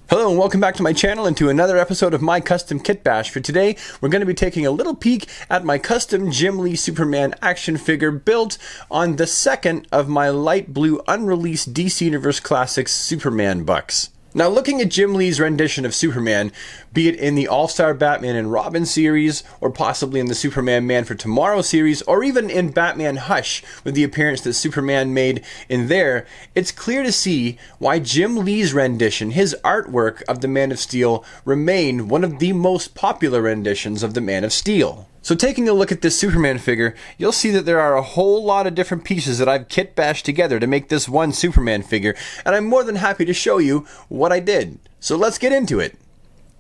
Hello and welcome back to my channel and to another episode of my custom Kitbash. For today, we're going to be taking a little peek at my custom Jim Lee Superman action figure built on the second of my light blue unreleased DC Universe Classics Superman bucks. Now, looking at Jim Lee's rendition of Superman, be it in the All-Star Batman and Robin series, or possibly in the Superman Man for Tomorrow series, or even in Batman Hush with the appearance that Superman made in there, it's clear to see why Jim Lee's rendition, his artwork of the Man of Steel, remained one of the most popular renditions of the Man of Steel. So taking a look at this Superman figure, you'll see that there are a whole lot of different pieces that I've kitbashed together to make this one Superman figure, and I'm more than happy to show you what I did. So let's get into it.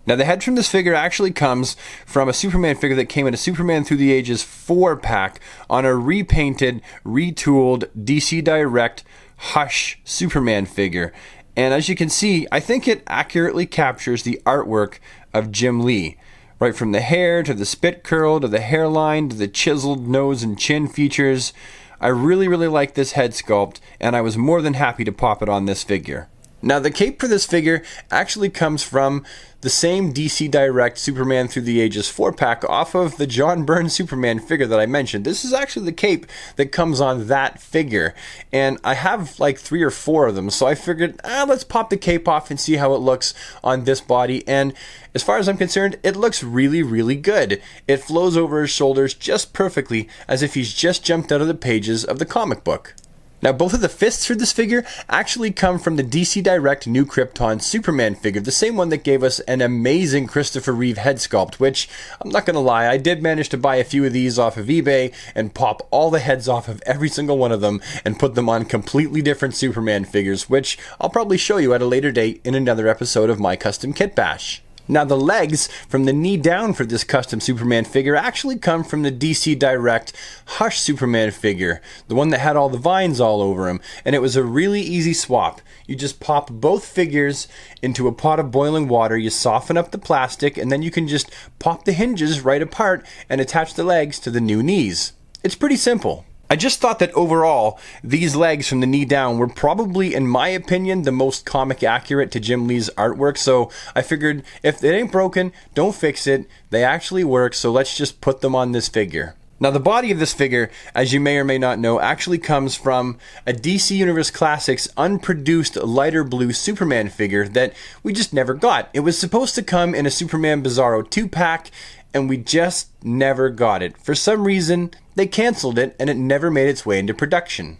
Now, the head from this figure actually comes from a Superman figure that came in a Superman Through the Ages 4-pack on a repainted, retooled DC Direct Hush Superman figure. And as you can see, I think it accurately captures the artwork of Jim Lee. Right from the hair, to the spit curl, to the hairline, to the chiseled nose and chin features. I really like this head sculpt, and I was more than happy to pop it on this figure. Now, the cape for this figure actually comes from the same DC Direct Superman Through the Ages 4-pack off of the John Byrne Superman figure that I mentioned. This is actually the cape that comes on that figure, and I have like 3 or 4 of them, so I figured, let's pop the cape off and see how it looks on this body, and as far as I'm concerned, it looks really good. It flows over his shoulders just perfectly, as if he's just jumped out of the pages of the comic book. Now, both of the fists for this figure actually come from the DC Direct New Krypton Superman figure, the same one that gave us an amazing Christopher Reeve head sculpt, which, I'm not going to lie, I did manage to buy a few of these off of eBay and pop all the heads off of every single one of them and put them on completely different Superman figures, which I'll probably show you at a later date in another episode of my custom Kitbash. Now, the legs from the knee down for this custom Superman figure actually come from the DC Direct Hush Superman figure, the one that had all the vines all over him, and it was a really easy swap. You just pop both figures into a pot of boiling water, you soften up the plastic, and then you can just pop the hinges right apart and attach the legs to the new knees. It's pretty simple. I just thought that overall, these legs from the knee down were probably, in my opinion, the most comic accurate to Jim Lee's artwork, so I figured if it ain't broken, don't fix it. They actually work, so let's just put them on this figure. Now, the body of this figure, as you may or may not know, actually comes from a DC Universe Classics unproduced lighter blue Superman figure that we just never got. It was supposed to come in a Superman Bizarro 2-pack, and we just never got it. For some reason, they canceled it, and it never made its way into production.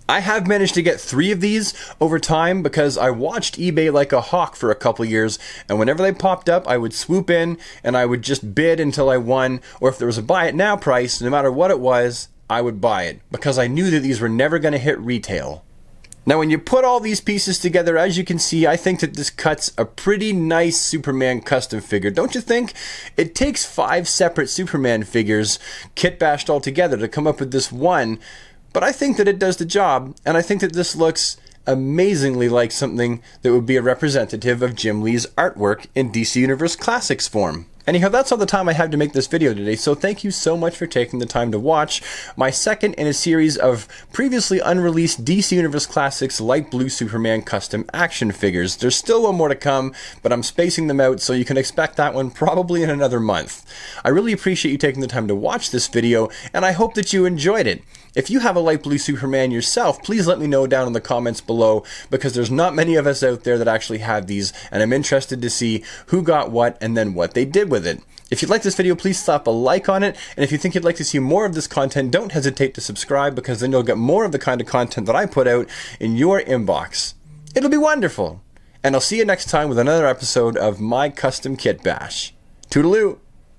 I have managed to get 3 of these over time because I watched eBay like a hawk for a couple years, and whenever they popped up, I would swoop in and I would just bid until I won, or if there was a buy it now price, no matter what it was, I would buy it because I knew that these were never going to hit retail. Now, when you put all these pieces together, as you can see, I think that this cuts a pretty nice Superman custom figure. Don't you think? It takes 5 separate Superman figures kitbashed all together to come up with this one, but I think that it does the job, and I think that this looks amazingly like something that would be a representative of Jim Lee's artwork in DC Universe Classics form. Anyhow, that's all the time I have to make this video today, so thank you so much for taking the time to watch my second in a series of previously unreleased DC Universe Classics light blue Superman custom action figures. There's still one more to come, but I'm spacing them out, so you can expect that one probably in another month. I really appreciate you taking the time to watch this video, and I hope that you enjoyed it. If you have a light blue Superman yourself, please let me know down in the comments below, because there's not many of us out there that actually have these, and I'm interested to see who got what and then what they did with it. If you'd like this video, please slap a like on it, and if you think you'd like to see more of this content, don't hesitate to subscribe, because then you'll get more of the kind of content that I put out in your inbox. It'll be wonderful. And I'll see you next time with another episode of my custom Kitbash. Toodaloo!